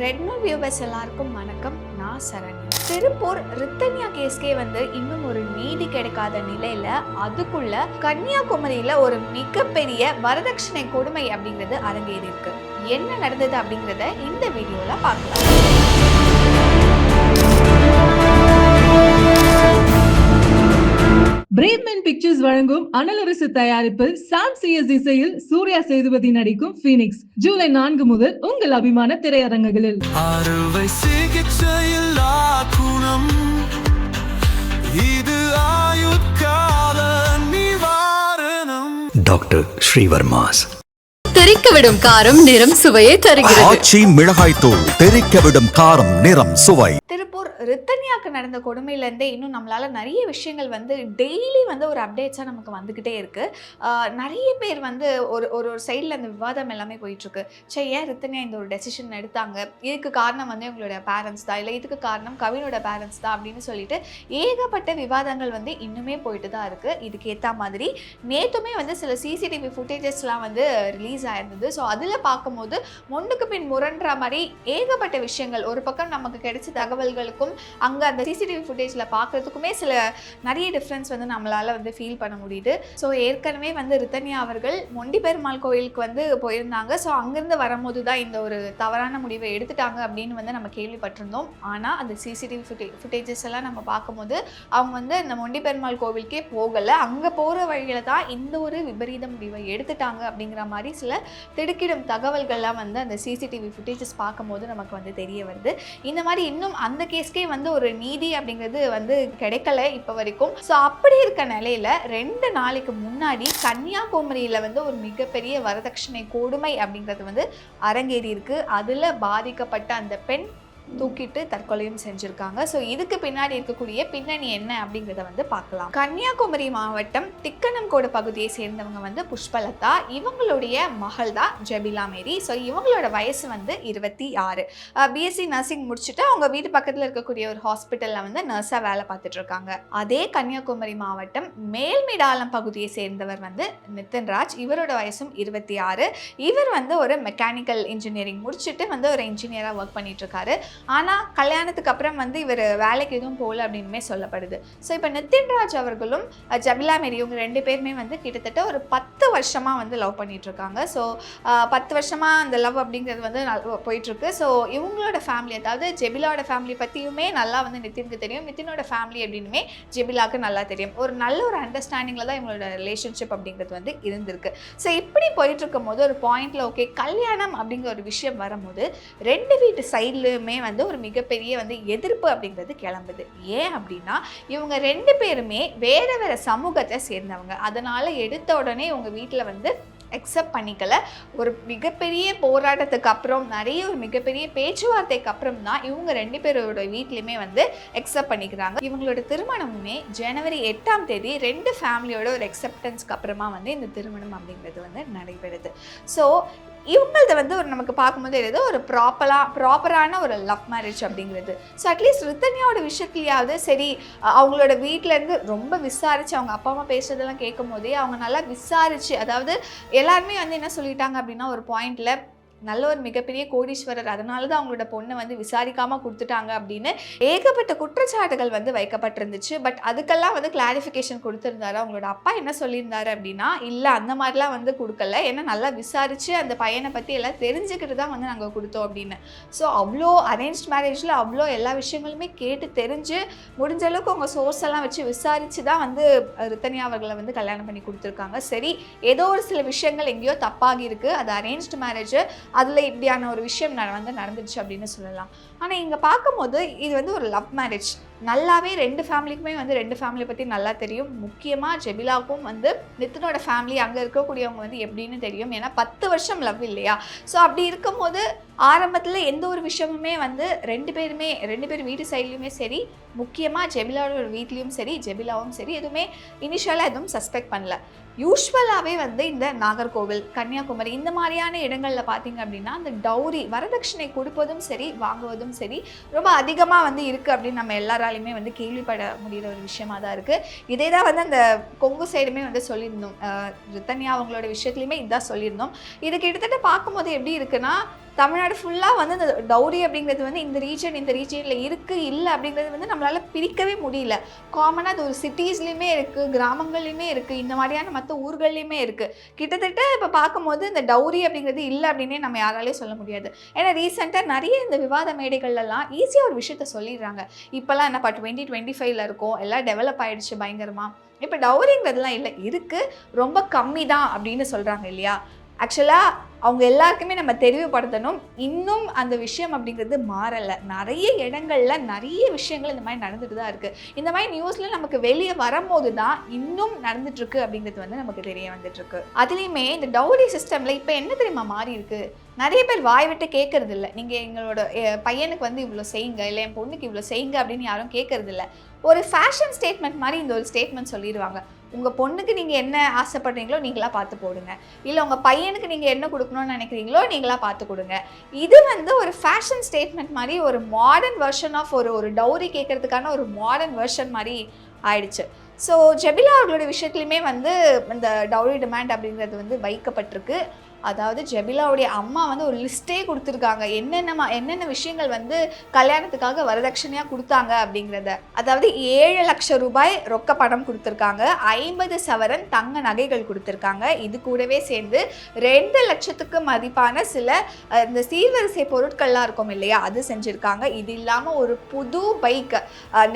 Red note viewers எல்லாருக்கும் வணக்கம். நான் சரண்யா. திருப்பூர் ரித்தன்யா கேஸ்கே இன்னும் ஒரு நீதி கிடைக்காத நிலையில அதுக்குள்ள கன்னியாகுமரியில ஒரு மிகப்பெரிய வரதட்சணை கொடுமை அப்படிங்கிறது அரங்கேறி இருக்கு. என்ன நடந்தது அப்படிங்கிறத இந்த வீடியோல பார்க்கலாம். பிரேவ்மென் பிக்சர்ஸ் வழங்கும் அனலரசு தயாரிப்பில் சாம் சிஎஸ் இசையில் சூர்யா சேதுபதி நடிக்கும் பீனிக்ஸ் ஜூலை 4 முதல் உங்கள் அபிமான திரையரங்குகளில். அறுவை சிகிச்சையில் குணம் இது ஆயுட்கால நிவாரணம். டாக்டர் ஸ்ரீவர்மாஸ். தெறிக்க விடும் காரம் நிறம் சுவையை தருகிறது. ஆச்சி மிளகாய் தூள் தெறிக்க விடும் காரம் நிறம் சுவை. திருப்பூர் ரித்தன்யாக்கு நடந்த கொடுமையிலேருந்தே இன்னும் நம்மளால நிறைய விஷயங்கள் டெய்லி ஒரு அப்டேட்ஸாக நமக்கு வந்துக்கிட்டே இருக்கு. நிறைய பேர் ஒரு ஒரு சைடில் அந்த விவாதம் எல்லாமே போயிட்டுருக்கு. சரி, ஏன் ரித்தன்யா இந்த ஒரு டெசிஷன் எடுத்தாங்க, இதுக்கு காரணம் இவங்களோட பேரண்ட்ஸ் தான், இல்லை இதுக்கு காரணம் கவினோட பேரண்ட்ஸ் தான் அப்படின்னு சொல்லிட்டு ஏகப்பட்ட விவாதங்கள் இன்னுமே போயிட்டு தான் இருக்குது. இதுக்கு ஏற்ற மாதிரி நேற்றுமே சில சிசிடிவி ஃபுட்டேஜஸ்லாம் ரிலீஸ் ஆயிருந்தது. ஸோ அதில் பார்க்கும்போது முன்னுக்கு பின் முரண்ற மாதிரி ஏகப்பட்ட விஷயங்கள். ஒரு பக்கம் நமக்கு கிடைச்ச தகவல்களுக்கும் அங்கே அந்த சிசிடிவி ஃபுட்டேஜில் பார்க்குறதுக்குமே நிறைய டிஃப்ரென்ஸ் நம்மளால் ஃபீல் பண்ண முடியுது. ஸோ ஏற்கனவே ரித்தன்யா அவர்கள் மொண்டி பெருமாள் கோயிலுக்கு போயிருந்தாங்க. ஸோ அங்கேருந்து வரும்போது தான் இந்த ஒரு தவறான முடிவை எடுத்துட்டாங்க அப்படின்னு நம்ம கேள்விப்பட்டிருந்தோம். ஆனால் அந்த சிசிடிவி ஃபுட்டேஜஸ் எல்லாம் நம்ம பார்க்கும்போது அவங்க அந்த மொண்டி பெருமாள் கோவிலுக்கே போகலை. அங்கே போகிற வழியில் தான் இந்த ஒரு விபரீத முடிவை எடுத்துட்டாங்க அப்படிங்கிற மாதிரி சில திடுக்கிடும் தகவல்கள்லாம் அந்த சிசிடிவி ஃபுட்டேஜஸ் பார்க்கும்போது நமக்கு தெரிய வருது. இந்த மாதிரி இன்னும் அந்த கேஸ்க்கே ஒரு நீதி அப்படிங்கிறது கிடைக்கல இப்போ வரைக்கும். ஸோ அப்படி இருக்க நிலையில 2 நாளைக்கு முன்னாடி கன்னியாகுமரியில ஒரு மிகப்பெரிய வரதட்சணை கொடுமை அப்படிங்கிறது அரங்கேறி இருக்கு. அதுல பாதிக்கப்பட்ட அந்த பெண் தூக்கிட்டு தற்கொலையும் செஞ்சிருக்காங்க. ஸோ இதுக்கு பின்னாடி இருக்கக்கூடிய பின்னணி என்ன அப்படிங்கிறத பார்க்கலாம். கன்னியாகுமரி மாவட்டம் திக்கணம்கோடு பகுதியை சேர்ந்தவங்க புஷ்பலதா. இவங்களுடைய மகள் தான் ஜெபிலா மேரி. ஸோ இவங்களோட வயசு 26. பிஎஸ்சி நர்சிங் முடிச்சுட்டு அவங்க வீட்டு பக்கத்தில் இருக்கக்கூடிய ஒரு ஹாஸ்பிட்டலில் நர்ஸாக வேலை பார்த்துட்டு இருக்காங்க. அதே கன்னியாகுமரி மாவட்டம் மேல்மிடாலம் பகுதியை சேர்ந்தவர் நிதின்ராஜ். இவரோட வயசும் 26. இவர் ஒரு மெக்கானிக்கல் இன்ஜினியரிங் முடிச்சுட்டு ஒரு இன்ஜினியராக ஒர்க் பண்ணிட்டு இருக்காரு. ஆனால் கல்யாணத்துக்கு அப்புறம் இவர் வேலைக்கு எதுவும் போகல அப்படின்னுமே சொல்லப்படுது. ஸோ இப்போ நிதின்ராஜ் அவர்களும் ஜபிலா மேரி இவங்க 2 பேருமே கிட்டத்தட்ட ஒரு 10 வருஷமாக லவ் பண்ணிட்டு இருக்காங்க. ஸோ 10 வருஷமாக அந்த லவ் அப்படிங்கிறது போயிட்டுருக்கு. ஸோ இவங்களோட ஃபேமிலி, அதாவது ஜெபிலாவோட ஃபேமிலி பற்றியுமே நல்லா நிதினுக்கு தெரியும். நிதினோட ஃபேமிலி அப்படின்னுமே ஜெபிலாவுக்கு நல்லா தெரியும். ஒரு நல்ல ஒரு அண்டர்ஸ்டாண்டிங்கில் தான் இவங்களோட ரிலேஷன்ஷிப் அப்படிங்கிறது இருந்திருக்கு. ஸோ இப்படி போயிட்டு இருக்கும் போது ஒரு பாயிண்ட்ல ஓகே கல்யாணம் அப்படிங்கிற ஒரு விஷயம் வரும்போது 2 வீட்டு சைட்லையுமே ஒரு மிகப்பெரிய எதிர்ப்பு அப்படிங்கிறது கிளம்புது. ஏன் அப்படின்னா இவங்க 2 பேருமே வேற வேற சமூகத்தை சேர்ந்தவங்க. அதனால எடுத்த உடனே இவங்க வீட்டில் அக்செப்ட் பண்ணிக்கல. ஒரு மிகப்பெரிய போராட்டத்துக்கு அப்புறம், நிறைய ஒரு மிகப்பெரிய பேச்சுவார்த்தைக்கு அப்புறம் தான் இவங்க 2 பேரோட வீட்லையுமே அக்செப்ட் பண்ணிக்கிறாங்க. இவங்களோட திருமணமுமே ஜனவரி 8ஆம் தேதி 2 ஃபேமிலியோட ஒரு அக்செப்டன்ஸ்க்கு அப்புறமா இந்த திருமணம் அப்படிங்கிறது நடைபெறுது. ஸோ இவங்களது ஒரு நமக்கு பார்க்கும்போது ஏதோ ஒரு ப்ராப்பரான ஒரு லவ் மேரேஜ் அப்படிங்கிறது. ஸோ அட்லீஸ்ட் ரித்தன்யாவோட விஷயத்துலையாவது சரி, அவங்களோட வீட்டிலேருந்து ரொம்ப விசாரித்து அவங்க அப்பா அம்மா பேசுறதெல்லாம் கேட்கும் போதே அவங்க நல்லா விசாரித்து, அதாவது எல்லாருமே என்ன சொல்லிட்டாங்க அப்படின்னா ஒரு பாயிண்டில் நல்ல ஒரு மிகப்பெரிய கோடீஸ்வரர், அதனால தான் அவங்களோட பொண்ணை விசாரிக்காமல் கொடுத்துட்டாங்க அப்படின்னு ஏகப்பட்ட குற்றச்சாட்டுகள் வைக்கப்பட்டிருந்துச்சு. பட் அதுக்கெல்லாம் கிளாரிஃபிகேஷன் கொடுத்துருந்தாரு. அவங்களோட அப்பா என்ன சொல்லியிருந்தாரு அப்படின்னா, இல்லை அந்த மாதிரிலாம் கொடுக்கல, ஏன்னா நல்லா விசாரித்து அந்த பையனை பற்றி எல்லாம் தெரிஞ்சுக்கிட்டு தான் நாங்கள் கொடுத்தோம் அப்படின்னு. ஸோ அவ்வளோ அரேஞ்ச் மேரேஜில் அவ்வளோ எல்லா விஷயங்களுமே கேட்டு தெரிஞ்சு முடிஞ்ச அளவுக்கு அவங்க சோர்ஸ் எல்லாம் வச்சு விசாரித்து தான் ரித்தன்யா அவர்களை கல்யாணம் பண்ணி கொடுத்துருக்காங்க. சரி, ஏதோ ஒரு சில விஷயங்கள் எங்கேயோ தப்பாகி இருக்குது, அது அரேஞ்ச்டு மேரேஜ், அதில் இப்படியான ஒரு விஷயம் நடந்துடுச்சு அப்படின்னு சொல்லலாம். ஆனால் இங்கே பார்க்கும்போது இது ஒரு லவ் மேரேஜ். நல்லாவே 2 ஃபேமிலிக்குமே 2 ஃபேமிலியை பற்றி நல்லா தெரியும். முக்கியமாக ஜெபிலாவுக்கும் நிதினோட ஃபேமிலி அங்கே இருக்கக்கூடியவங்க எப்படின்னு தெரியும். ஏன்னா 10 வருஷம் லவ் இல்லையா. ஸோ அப்படி இருக்கும்போது ஆரம்பத்தில் எந்த ஒரு விஷயமுமே 2 பேர் வீட்டு சைட்லையுமே சரி, முக்கியமாக ஜெபிலாவோட வீட்லேயும் சரி, ஜெபிலாவும் சரி, எதுவுமே இனிஷியலாக எதுவும் சஸ்பெக்ட் பண்ணல. யூஸ்வலாகவே இந்த நாகர்கோவில், கன்னியாகுமரி இந்த மாதிரியான இடங்களில் பார்த்தீங்க அப்படின்னா அந்த டௌரி வரதட்சணை கொடுப்பதும் சரி வாங்குவதும் சரி ரொம்ப அதிகமாக இருக்குது அப்படின்னு நம்ம எல்லாராலையுமே கேள்விப்பட முடிகிற ஒரு விஷயமா தான் இருக்குது. இதே தான் அந்த கொங்கு சைடுமே சொல்லியிருந்தோம். ரித்தன்யா அவங்களோட விஷயத்துலையுமே இதுதான் சொல்லியிருந்தோம். இது கிட்டத்தட்ட பார்க்கும்போது எப்படி இருக்குன்னா, தமிழ்நாடு ஃபுல்லாக வந்து இந்த டவுரி அப்படிங்கிறது வந்து இந்த ரீஜனில் இருக்குது இல்லை அப்படிங்கிறது வந்து நம்மளால் பிரிக்கவே முடியல. காமனாக அது ஒரு சிட்டிஸ்லேயுமே இருக்குது, கிராமங்கள்லையுமே இருக்குது, இந்த மாதிரியான மற்ற ஊர்கள்லையுமே இருக்குது. கிட்டத்தட்ட இப்போ பார்க்கும்போது இந்த டவுரி அப்படிங்கிறது இல்லை அப்படின்னே நம்ம யாராலையும் சொல்ல முடியாது. ஏன்னா ரீசெண்டாக நிறைய இந்த விவாத மேடைகள்லாம் ஈஸியாக ஒரு விஷயத்த சொல்லிடுறாங்க. இப்போல்லாம் என்னப்பா 2025 இருக்கோம், எல்லாம் டெவலப் ஆகிடுச்சு பயங்கரமாக, இப்போ டவுரிங்கிறதுலாம் இல்லை, இருக்குது, ரொம்ப கம்மி தான் அப்படின்னு சொல்கிறாங்க இல்லையா. ஆக்சுவலாக அவங்க எல்லாருக்குமே நம்ம தெளிவுபடுத்தணும், இன்னும் அந்த விஷயம் அப்படிங்கிறது மாறலை. நிறைய இடங்கள்ல நிறைய விஷயங்கள் இந்த மாதிரி நடந்துட்டு தான் இருக்குது. இந்த மாதிரி நியூஸில் நமக்கு வெளியே வரும்போது தான் இன்னும் நடந்துட்டுருக்கு அப்படிங்கிறது வந்து நமக்கு தெரிய வந்துட்டுருக்கு. அதுலேயுமே இந்த டவுரி சிஸ்டமில் இப்போ என்ன தெரியுமா மாறி இருக்கு, நிறைய பேர் வாய் விட்டு கேட்கறது இல்லை. நீங்கள் எங்களோட பையனுக்கு வந்து இவ்வளோ செய்யுங்க, இல்லை என் பொண்ணுக்கு இவ்வளோ செய்யுங்க அப்படின்னு யாரும் கேட்கறது இல்லை. ஒரு ஃபேஷன் ஸ்டேட்மெண்ட் மாதிரி இந்த ஒரு ஸ்டேட்மெண்ட் சொல்லிடுவாங்க. உங்கள் பொண்ணுக்கு நீங்கள் என்ன ஆசைப்படுறீங்களோ நீங்களாக பார்த்து போடுங்க, இல்லை உங்கள் பையனுக்கு நீங்கள் என்ன கொடுக்கணும்னு நினைக்கிறீங்களோ நீங்களாக பார்த்து கொடுங்க. இது வந்து ஒரு ஃபேஷன் ஸ்டேட்மெண்ட் மாதிரி, ஒரு மாடர்ன் வெர்ஷன் ஆஃப் ஒரு டவுரி கேட்கறதுக்கான ஒரு மாடர்ன் வெர்ஷன் மாதிரி ஆயிடுச்சு. ஸோ ஜெபிலா அவர்களுடைய விஷயத்துலையுமே வந்து இந்த டவுரி டிமாண்ட் அப்படிங்கிறது வந்து வைக்கப்பட்டிருக்கு. அதாவது ஜெபிலாவுடைய அம்மா வந்து ஒரு லிஸ்ட்டே கொடுத்துருக்காங்க, என்னென்ன விஷயங்கள் வந்து கல்யாணத்துக்காக வரதட்சணையாக கொடுத்தாங்க அப்படிங்கிறத. அதாவது 7 லட்சம் ரூபாய் ரொக்க பணம் கொடுத்துருக்காங்க, 50 சவரன் தங்க நகைகள் கொடுத்துருக்காங்க, இது கூடவே சேர்ந்து 2 லட்சத்துக்கு மதிப்பான சில இந்த சீர்வரிசை பொருட்கள்லாம் இருக்கும் இல்லையா, அது செஞ்சுருக்காங்க. இது இல்லாமல் ஒரு புது பைக்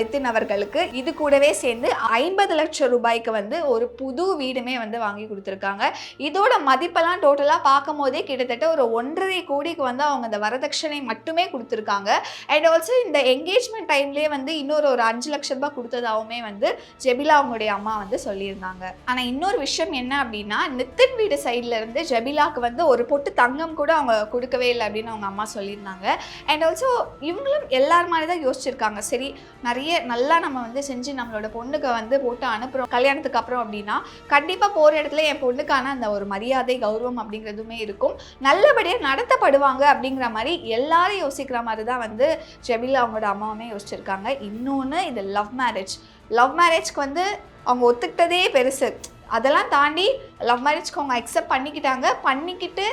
நிதின் அவர்களுக்கு, இது கூடவே சேர்ந்து 50 லட்சம் ரூபாய்க்கு வந்து ஒரு புது வீடுமே வந்து வாங்கி கொடுத்துருக்காங்க. இதோட மதிப்பெல்லாம் டோட்டலாக பார்க்கும் போதே கிட்டத்தட்ட ஒரு 1.5 கோடிக்கு வந்து அவங்க இந்த வரதட்சணை மட்டுமே கொடுத்துருக்காங்க. அண்ட் ஆல்சோ இந்த என்கேஜ்மெண்ட் டைம்லேயே வந்து இன்னொரு 5 லட்சம் ரூபாய் கொடுத்ததாகவுமே வந்து ஜெபிலா அவங்களுடைய அம்மா வந்து சொல்லியிருந்தாங்க. ஆனால் இன்னொரு விஷயம் என்ன அப்படின்னா, நிதின் வீடு சைட்ல இருந்து ஜெபிலாக்கு வந்து ஒரு பொட்டு தங்கம் கூட அவங்க கொடுக்கவே இல்லை அப்படின்னு அவங்க அம்மா சொல்லியிருந்தாங்க. அண்ட் ஆல்சோ இவங்களும் எல்லார் மாதிரி தான் யோசிச்சிருக்காங்க, சரி நிறைய நல்லா நம்ம வந்து செஞ்சு நம்மளோட பொண்ணுக்கு வந்து போட்டு அனுப்புகிறோம் கல்யாணத்துக்கு அப்புறம் அப்படின்னா கண்டிப்பாக போகிற இடத்துல என் பொண்ணுக்கான அந்த ஒரு மரியாதை கௌரவம் அப்படிங்கிறதுமே இருக்கும், நல்லபடியாக நடத்தப்படுவாங்க அப்படிங்கிற மாதிரி எல்லாரும் யோசிக்கிற மாதிரி தான் வந்து ஜெபிலா அவங்களோட அம்மாவுமே யோசிச்சிருக்காங்க. இன்னொன்று, இது லவ் மேரேஜ்க்கு வந்து அவங்க ஒத்துக்கிட்டதே பெருசு. அதெல்லாம் தாண்டி லவ் மேரேஜ்க்கு அவங்க அக்செப்ட் பண்ணிக்கிட்டு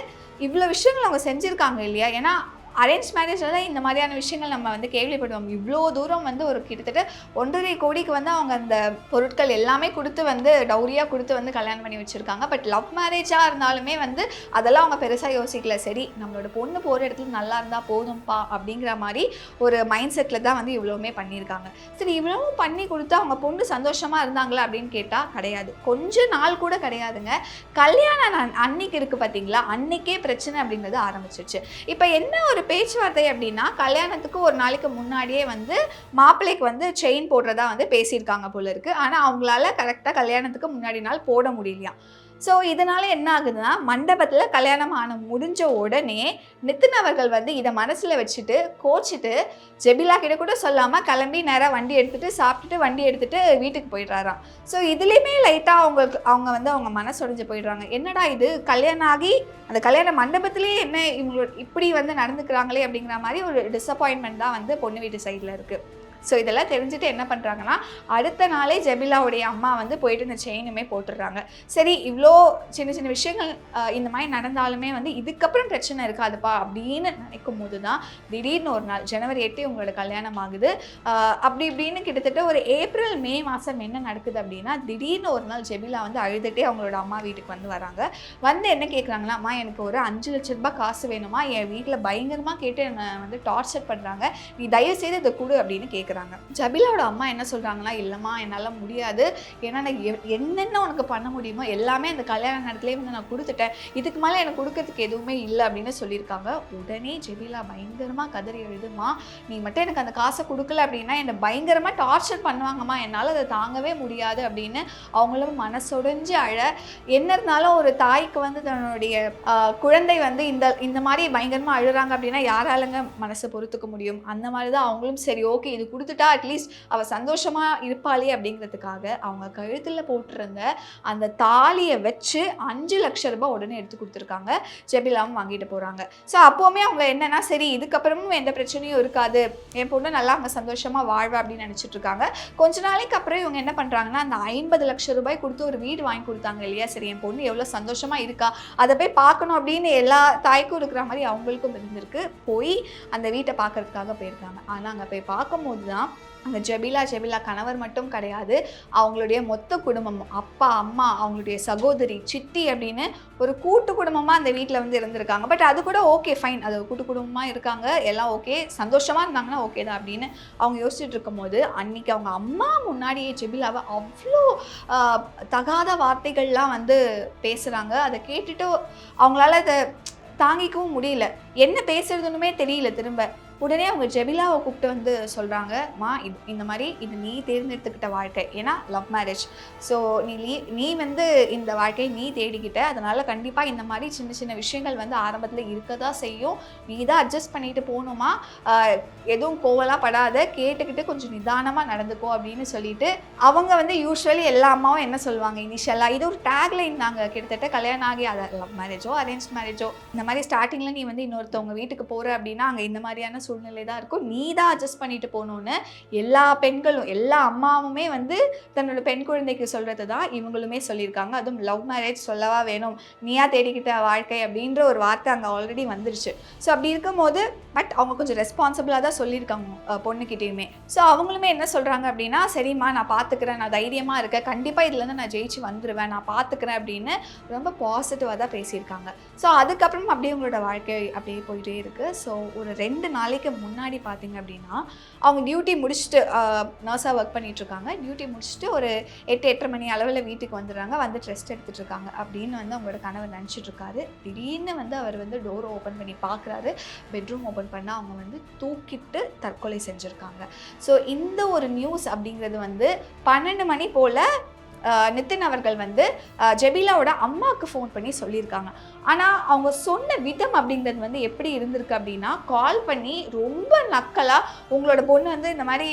இவ்வளோ விஷயங்கள் அவங்க செஞ்சுருக்காங்க இல்லையா. ஏன்னா அரேஞ்ச் மேரேஜில் தான் இந்த மாதிரியான விஷயங்கள் நம்ம வந்து கேள்விப்படுவோம். இவ்வளோ தூரம் வந்து ஒரு கிட்டத்தட்ட 1.5 கோடிக்கு வந்து அவங்க அந்த பொருட்கள் எல்லாமே கொடுத்து வந்து டவுரியாக கொடுத்து வந்து கல்யாணம் பண்ணி வச்சுருக்காங்க. பட் லவ் மேரேஜாக இருந்தாலுமே வந்து அதெல்லாம் அவங்க பெருசாக யோசிக்கல, சரி நம்மளோட பொண்ணு போகிற இடத்துல நல்லா இருந்தால் போதும்பா அப்படிங்கிற மாதிரி ஒரு மைண்ட் செட்டில் தான் வந்து இவ்வளோவுமே பண்ணியிருக்காங்க. சரி இவ்வளவும் பண்ணி கொடுத்து அவங்க பொண்ணு சந்தோஷமாக இருந்தாங்களா அப்படின்னு கேட்டால் கிடையாது, கொஞ்ச நாள் கூட கிடையாதுங்க. கல்யாணம் அன்னைக்கு இருக்குது பார்த்தீங்களா, அன்னைக்கே பிரச்சனை அப்படிங்கிறது ஆரம்பிச்சிருச்சு. இப்போ என்ன ஒரு பேச்சுவார்த்தை அப்படின்னா, கல்யாணத்துக்கு ஒரு நாளைக்கு முன்னாடியே வந்து மாப்பிள்ளைக்கு வந்து செயின் போடுறதா வந்து பேசியிருக்காங்க போல இருக்கு. ஆனால் அவங்களால கரெக்டாக கல்யாணத்துக்கு முன்னாடி நாள் போட முடியலையா. ஸோ இதனால என்ன ஆகுதுன்னா, மண்டபத்தில் கல்யாணம் முடிஞ்ச உடனே நிதின் அவர்கள் வந்து இதை மனசில் வச்சுட்டு கோச்சிட்டு ஜெபிலா கிட்ட கூட சொல்லாமல் கிளம்பி நேராக வண்டி எடுத்துகிட்டு சாப்பிட்டுட்டு வண்டி எடுத்துகிட்டு வீட்டுக்கு போயிடுறாராம். ஸோ இதுலேயுமே லைட்டாக அவங்க வந்து அவங்க மனசுடைஞ்சு போயிடுறாங்க. என்னடா இது, கல்யாணம் ஆகி அந்த கல்யாண மண்டபத்திலேயே என்ன இவங்களோட இப்படி வந்து நடந்துக்கிறாங்களே அப்படிங்கிற மாதிரி ஒரு டிசப்பாயின்மெண்ட் தான் வந்து பொண்ணு வீட்டு சைடில் இருக்குது. ஸோ இதெல்லாம் தெரிஞ்சுட்டு என்ன பண்ணுறாங்கன்னா, அடுத்த நாளே ஜெபிலாவுடைய அம்மா வந்து போயிட்டு இந்த செயினுமே போட்டுடுறாங்க. சரி இவ்வளோ சின்ன சின்ன விஷயங்கள் இந்த மாதிரி நடந்தாலுமே வந்து இதுக்கப்புறம் பிரச்சனை இருக்காதுப்பா அப்படின்னு நினைக்கும் போது தான் திடீர்னு ஒரு நாள் ஜனவரி 8 உங்களோட கல்யாணம் ஆகுது. அப்படி இப்படின்னு கிட்டத்தட்ட ஒரு ஏப்ரல் மே மாதம் என்ன நடக்குது அப்படின்னா, திடீர்னு ஒரு நாள் ஜெபிலா வந்து அழுதுகிட்டே அவங்களோட அம்மா வீட்டுக்கு வந்து வராங்க. வந்து என்ன கேட்குறாங்கன்னா, அம்மா எனக்கு ஒரு 5 லட்சம் ரூபாய் காசு வேணுமா, என் வீட்டில் பயங்கரமாக கேட்டு என்னை வந்து டார்ச்சர் பண்ணுறாங்க, நீ தயவுசெய்து இதை கொடு அப்படின்னு கேட்குறாங்க. ஜபிலாவோட அம்மா என்ன சொல்றாங்கன்னா, இல்லம்மா என்னால் முடியாது, ஏன்னா நான் என்னென்ன உனக்கு பண்ண முடியுமோ எல்லாமே அந்த கல்யாண நேரத்திலே வந்து நான் கொடுத்துட்டேன், இதுக்கு மேலே எனக்கு கொடுக்கறதுக்கு எதுவுமே இல்லை அப்படின்னு சொல்லியிருக்காங்க. உடனே ஜெபிலா பயங்கரமாக கதறி எழுதுமா, நீ மட்டும் எனக்கு அந்த காசை கொடுக்கல அப்படின்னா என்னை பயங்கரமாக டார்ச்சர் பண்ணுவாங்கம்மா, என்னால் அதை தாங்கவே முடியாது அப்படின்னு அவங்களும் மனசுடைஞ்சு அழ. என்ன இருந்தாலும் ஒரு தாய்க்கு வந்து தன்னுடைய குழந்தை வந்து இந்த மாதிரி பயங்கரமாக அழுறாங்க அப்படின்னா யாராலங்க மனசை பொறுத்துக்க முடியும். அந்த மாதிரி தான் அவங்களும் சரி ஓகே இது கூட கொடுத்துட்டா அட்லீஸ்ட் அவள் சந்தோஷமாக இருப்பாளே அப்படிங்கிறதுக்காக அவங்க கழுத்தில் போட்டிருந்த அந்த தாலியை வச்சு 5 லட்சம் ரூபாய் உடனே எடுத்து கொடுத்துருக்காங்க. ஜெபிலாவும் வாங்கிட்டு போகிறாங்க. ஸோ அப்போவுமே அவங்க என்னன்னா சரி இதுக்கப்புறமும் எந்த பிரச்சனையும் இருக்காது, என் பொண்ணு நல்லா அவங்க சந்தோஷமாக வாழ்வா அப்படின்னு நினச்சிட்டு இருக்காங்க. கொஞ்ச நாளைக்கு அப்புறம் இவங்க என்ன பண்ணுறாங்கன்னா அந்த 50 லட்சம் ரூபாய் கொடுத்து ஒரு வீடு வாங்கி கொடுத்தாங்க இல்லையா, சரி என் பொண்ணு எவ்வளோ சந்தோஷமாக இருக்கா அதை போய் பார்க்கணும் அப்படின்னு எல்லா தாய்க்கும் இருக்கிற மாதிரி அவங்களுக்கும் இருந்திருக்கு. போய் அந்த வீட்டை பார்க்கறதுக்காக போயிருக்காங்க. ஆனால் அங்கே போய் பார்க்கும்போது தான் அந்த ஜெபிலா கணவர் மட்டும் கிடையாது, அவங்களுடைய மொத்த குடும்பமும் அப்பா அம்மா அவங்களுடைய சகோதரி சித்தி அப்படின்னு ஒரு கூட்டு குடும்பமாக அந்த வீட்டில் வந்து இருந்திருக்காங்க. பட் அது கூட ஓகே ஃபைன், அது கூட்டு குடும்பமாக இருக்காங்க, எல்லாம் ஓகே, சந்தோஷமாக இருந்தாங்கன்னா ஓகே தான் அப்படின்னு அவங்க யோசிச்சுட்டு இருக்கும்போது அன்னைக்கு அவங்க அம்மா முன்னாடியே ஜெபிலாவை அவ்வளோ தகாத வார்த்தைகள்லாம் வந்து பேசுகிறாங்க. அதை கேட்டுட்டு அவங்களால அதை தாங்கிக்கவும் முடியல, என்ன பேசுறதுன்னுமே தெரியல. திரும்ப உடனே அவங்க ஜெபிலாவை கூப்பிட்டு வந்து சொல்கிறாங்க, மா இந்த மாதிரி இது நீ தேர்ந்தெடுத்துக்கிட்ட வாழ்க்கை, ஏன்னா லவ் மேரேஜ். ஸோ நீ வந்து இந்த வாழ்க்கையை நீ தேடிக்கிட்ட, அதனால் கண்டிப்பாக இந்த மாதிரி சின்ன சின்ன விஷயங்கள் வந்து ஆரம்பத்தில் இருக்க தான் செய்யும், நீ தான் அட்ஜஸ்ட் பண்ணிட்டு போகணுமா, எதுவும் கோவலாம் படாத, கேட்டுக்கிட்டு கொஞ்சம் நிதானமாக நடந்துக்கோ அப்படின்னு சொல்லிட்டு அவங்க வந்து யூஸ்வலி எல்லா அம்மாவும் என்ன சொல்லுவாங்க இனிஷியலாக, இது ஒரு டேக்லைன் நாங்கள் கிட்டத்தட்ட கல்யாணம் ஆகி அதை லவ் மேரேஜோ அரேஞ்ச் மேரேஜோ இந்த மாதிரி ஸ்டார்டிங்கில் நீ வந்து இன்னொருத்தவங்க வீட்டுக்கு போகிற அப்படின்னா அங்கே இந்த மாதிரியான சூழ்நிலை தான் இருக்கும், நீ தான் அட்ஜஸ்ட் பண்ணிட்டு போகணுன்னு எல்லா பெண்களும் எல்லா அம்மாவுமே வந்து தன்னோட பெண் குழந்தைக்கு சொல்கிறது தான் இவங்களுமே சொல்லியிருக்காங்க. அதுவும் லவ் மேரேஜ் சொல்லவா வேணும், நீயா தேடிக்கிட்ட வாழ்க்கை அப்படின்ற ஒரு வார்த்தை அங்கே ஆல்ரெடி வந்துருச்சு. ஸோ அப்படி இருக்கும்போது பட் அவங்க கொஞ்சம் ரெஸ்பான்சிபிளாக தான் சொல்லியிருக்காங்க பொண்ணுக்கிட்டேயுமே. ஸோ அவங்களுமே என்ன சொல்கிறாங்க அப்படின்னா, சரிம்மா நான் பார்த்துக்கிறேன், நான் தைரியமாக இருக்கேன், கண்டிப்பாக இதுலேருந்து நான் ஜெயிச்சு வந்துடுவேன், நான் பார்த்துக்கிறேன் அப்படின்னு ரொம்ப பாசிட்டிவாக தான் பேசியிருக்காங்க. ஸோ அதுக்கப்புறம் அப்படியே உங்களோட வாழ்க்கை அப்படியே போயிட்டே இருக்குது. ஸோ ஒரு 2 நாளைக்கு முன்னாடி பார்த்தீங்க அப்படின்னா அவங்க டியூட்டி முடிச்சுட்டு நர்ஸாக ஒர்க் பண்ணிகிட்ருக்காங்க. டியூட்டி முடிச்சுட்டு ஒரு 8-8:30 மணி அளவில் வீட்டுக்கு வந்துடுறாங்க. வந்து ரெஸ்ட் எடுத்துகிட்டு இருக்காங்க அப்படின்னு வந்து அவங்களோட கணவர் நினச்சிட்டு இருக்காரு. திடீர்னு வந்து அவர் வந்து டோரை ஓப்பன் பண்ணி பார்க்குறாரு. பெட்ரூம் ஓப்பன் பண்ணால் அவங்க வந்து தூக்கிட்டு தற்கொலை செஞ்சுருக்காங்க. ஸோ இந்த ஒரு நியூஸ் அப்படிங்கிறது வந்து 12 மணி போல் நிதின் அவர்கள் வந்து ஜெபிலாவோட அம்மாவுக்கு ஃபோன் பண்ணி சொல்லியிருக்காங்க. ஆனால் அவங்க சொன்ன விதம் அப்படிங்கிறது வந்து எப்படி இருந்திருக்கு அப்படின்னா, கால் பண்ணி ரொம்ப நக்கலாக உங்களோட பொண்ணு வந்து இந்த மாதிரி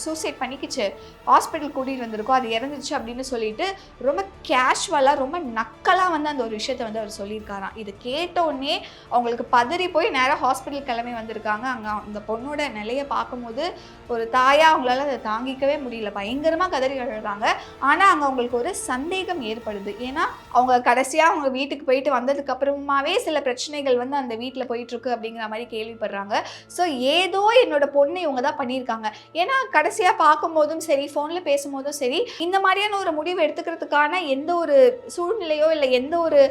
சூசைட் பண்ணிக்கிச்சு, ஹாஸ்பிட்டல் கூட்டிகிட்டு வந்திருக்கோம், அது இறந்துச்சு அப்படின்னு சொல்லிட்டு ரொம்ப கேஷுவலாக ரொம்ப நக்கலாக வந்து அந்த ஒரு விஷயத்த வந்து அவர் சொல்லியிருக்காராம். இது கேட்டோடனே அவங்களுக்கு பதறி போய் நேராக ஹாஸ்பிட்டல் கிளம்பி வந்திருக்காங்க. அங்கே அந்த பொண்ணோட நிலையை பார்க்கும்போது ஒரு தாயாக அவங்களால அதை தாங்கிக்கவே முடியல, பயங்கரமாக கதறி அழுறாங்க. ஆனால் அங்கே அவங்களுக்கு ஒரு சந்தேகம் ஏற்படுது. ஏன்னா அவங்க கடைசியாக அவங்க வீட்டுக்கு போயிட்டு வந்ததுக்கு அப்புறமாவே சில பிரச்சனைகள் வந்து அந்த வீட்டில் போயிட்டுருக்கு அப்படிங்கிற மாதிரி கேள்விப்படுறாங்க. ஸோ ஏதோ என்னோட பொண்ணு இவங்க தான் பண்ணியிருக்காங்க. ஏன்னா கடைசியாக பார்க்கும்போதும் சரி, ஃபோனில் பேசும்போதும் சரி, இந்த மாதிரியான ஒரு முடிவு எடுத்துக்கிறதுக்கான எந்த ஒரு சூழ்நிலையோ இல்லை எந்த ஒரு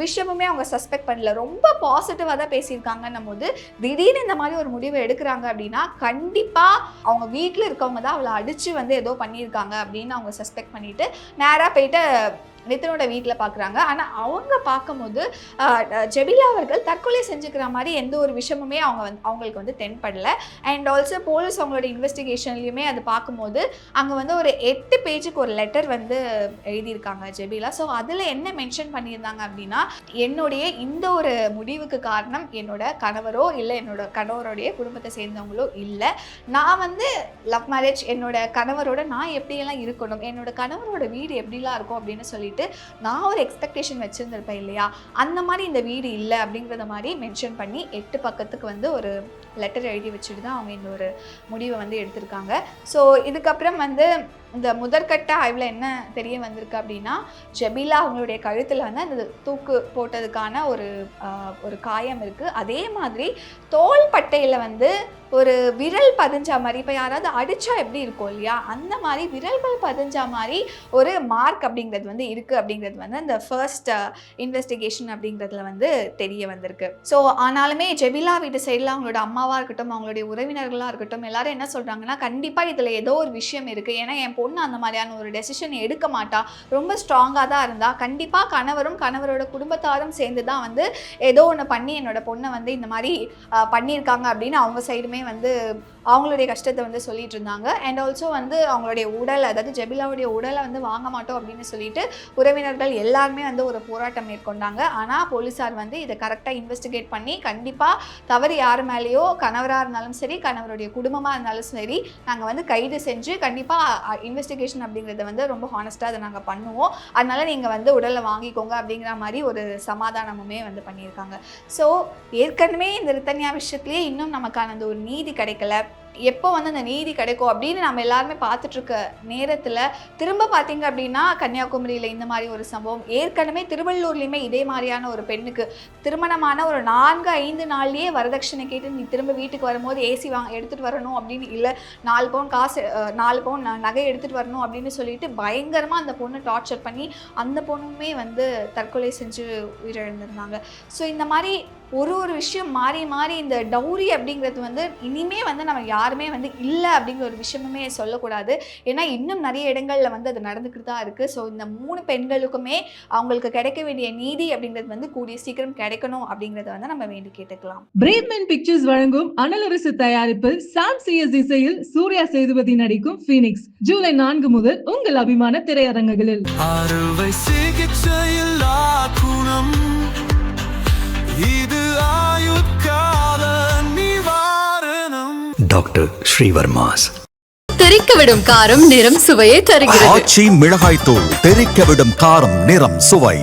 விஷயமுமே அவங்க சஸ்பெக்ட் பண்ணல, ரொம்ப பாசிட்டிவாக தான் பேசியிருக்காங்கன்னும் போது திடீர்னு இந்த மாதிரி ஒரு முடிவை எடுக்கிறாங்க அப்படின்னா கண்டிப்பாக அவங்க வீட்டில் இருக்கவங்க தான் அவளை அடித்து வந்து ஏதோ பண்ணியிருக்காங்க அப்படின்னு அவங்க சஸ்பெக்ட் பண்ணிட்டு நேராக போயிட்டு நிதினோட வீட்டில் பார்க்குறாங்க. ஆனால் அவங்க பார்க்கும்போது ஜெபிலா அவர்கள் தற்கொலை செஞ்சுக்கிற மாதிரி எந்த ஒரு விஷயமுமே அவங்களுக்கு வந்து தென்படலை. அண்ட் ஆல்சோ போலீஸ் அவங்களோட இன்வெஸ்டிகேஷன்லையுமே அது பார்க்கும்போது அங்கே வந்து ஒரு 8 பேஜுக்கு ஒரு லெட்டர் வந்து எழுதியிருக்காங்க ஜெபிலா. ஸோ அதில் என்ன மென்ஷன் பண்ணியிருந்தாங்க அப்படின்னா, என்னுடைய இந்த ஒரு முடிவுக்கு காரணம் என்னோட கணவரோ இல்லை என்னோட கணவருடைய குடும்பத்தை சேர்ந்தவங்களோ இல்லை, நான் வந்து லவ் மேரேஜ் என்னோட கணவரோட நான் எப்படியெல்லாம் இருக்கணும், என்னோட கணவரோட வீடு எப்படிலாம் இருக்கும் அப்படின்னு சொல்லிட்டு நான் ஒரு எக்ஸ்பெக்டேஷன் வச்சுருந்துருப்பேன் இல்லையா, அந்த மாதிரி இந்த வீடு இல்லை அப்படிங்கிறத மாதிரி மென்ஷன் பண்ணி 8 பக்கத்துக்கு வந்து ஒரு லெட்டர் எழுதி வச்சுட்டு தான் அவங்க இந்த ஒரு முடிவை வந்து எடுத்திருக்காங்க. ஸோ இதுக்கப்புறம் வந்து இந்த முதற்கட்ட ஆய்வில் என்ன தெரிய வந்திருக்கு அப்படின்னா, ஜெபிலா அவங்களுடைய கழுத்தில் வந்து அந்த தூக்கு போட்டதுக்கான ஒரு காயம் இருக்குது. அதே மாதிரி தோள் பட்டையில் வந்து ஒரு விரல் பதிஞ்சா மாதிரி, இப்போ யாராவது அடித்தா எப்படி இருக்கும் இல்லையா, அந்த மாதிரி விரல்கள் பதிஞ்சா மாதிரி ஒரு மார்க் அப்படிங்கிறது வந்து இருக்குது அப்படிங்கிறது வந்து அந்த ஃபர்ஸ்ட் இன்வெஸ்டிகேஷன் அப்படிங்கிறதுல வந்து தெரிய வந்திருக்கு. ஸோ ஆனாலுமே ஜெபிலா வீட்டு சைடில் அவங்களோட அம்மாவாக இருக்கட்டும், அவங்களுடைய உறவினர்களாக இருக்கட்டும், எல்லாரும் என்ன சொல்கிறாங்கன்னா, கண்டிப்பாக இதில் ஏதோ ஒரு விஷயம் இருக்குது, ஏன்னா என் பொண்ணு அந்த மாதிரியான ஒரு டெசிஷன் எடுக்க மாட்டா, ரொம்ப ஸ்ட்ராங்காக தான் இருந்தா, கண்டிப்பாக கணவரும் கணவரோட குடும்பத்தாரும் சேர்ந்து தான் வந்து ஏதோ ஒன்று பண்ணி என்னோட பொண்ணை வந்து இந்த மாதிரி பண்ணியிருக்காங்க அப்படின்னு அவங்க சைடுமே வந்து அவங்களுடைய கஷ்டத்தை வந்து சொல்லிட்டு இருந்தாங்க. அண்ட் ஆல்சோ வந்து அவங்களுடைய உடல், அதாவது ஜெபிலாவுடைய உடலை வந்து வாங்க மாட்டோம் அப்படின்னு சொல்லிட்டு உறவினர்கள் எல்லாருமே வந்து ஒரு போராட்டம் மேற்கொண்டாங்க. ஆனால் போலீஸார் வந்து இதை கரெக்டாக இன்வெஸ்டிகேட் பண்ணி கண்டிப்பாக தவறு யார் மேலேயோ, கணவராக இருந்தாலும் சரி, கணவருடைய குடும்பமாக இருந்தாலும் சரி, நாங்கள் வந்து கைது செஞ்சு கண்டிப்பாக இன்வெஸ்டிகேஷன் அப்படிங்கிறத வந்து ரொம்ப ஹானஸ்ட்டாக அதை நாங்கள் பண்ணுவோம். அதனால நீங்கள் வந்து உடலை வாங்கிக்கோங்க அப்படிங்கிற மாதிரி ஒரு சமாதானமுமே வந்து பண்ணியிருக்காங்க. ஸோ ஏற்கனவே இந்த ரித்தன்யா விஷயத்துலேயே இன்னும் நமக்கான அந்த ஒரு நீதி கிடைக்கல. எப்போ வந்து அந்த நீதி கிடைக்கும் அப்படின்னு நம்ம எல்லாருமே பார்த்துட்ருக்க நேரத்தில் திரும்ப பார்த்தீங்க அப்படின்னா கன்னியாகுமரியில் இந்த மாதிரி ஒரு சம்பவம், ஏற்கனவே திருவள்ளூர்லேயுமே இதே மாதிரியான ஒரு பெண்ணுக்கு திருமணமான ஒரு 4-5 நாள்லேயே வரதட்சணை கேட்டு நீ திரும்ப வீட்டுக்கு வரும்போது ஏசி எடுத்துகிட்டு வரணும் அப்படின்னு, இல்லை 4 பவுன் காசு 4 பவுன் நகை எடுத்துகிட்டு வரணும் அப்படின்னு சொல்லிட்டு பயங்கரமாக அந்த பொண்ணை டார்ச்சர் பண்ணி அந்த பொண்ணுமே வந்து தற்கொலை செஞ்சு உயிரிழந்திருந்தாங்க. ஸோ இந்த மாதிரி ஒரு விஷயம் மாறி மாறி இந்த டௌரி அப்படிங்கிறது வந்து இனிமே வந்து நம்ம யாருமே வந்து இல்லை அப்படிங்கிற ஒரு விஷயமுமே சொல்லக்கூடாது. ஏன்னா இன்னும் நிறைய இடங்களில் வந்து அது நடந்துக்கிட்டு தான் இருக்குது. ஸோ இந்த 3 பெண்களுக்குமே அவங்களுக்கு கிடைக்க வேண்டிய நீதி அப்படிங்கிறது வந்து கூடிய சீக்கிரம் கிடைக்கணும் அப்படிங்கிறத வந்து நம்ம வேண்டி கேட்டுக்கலாம். பிரேவ்மேன் பிக்சர்ஸ் வழங்கும் அனலரசு தயாரிப்பில் சாம் சிஎஸ் இசையில் சூர்யா சேதுபதி நடிக்கும் ஃபீனிக்ஸ் ஜூலை 4 முதல் உங்கள் அபிமான திரையரங்குகளில். அறுவை சிகிச்சையில் குணம் இது ஆயுட்கால நிவாரணம். டாக்டர் ஸ்ரீவர்மாஸ். தெறிக்க விடும் காரம் நிறம் சுவையை தருகிறது. ஆச்சி மிளகாய் தூள் தெறிக்க விடும் காரம் நிறம் சுவை.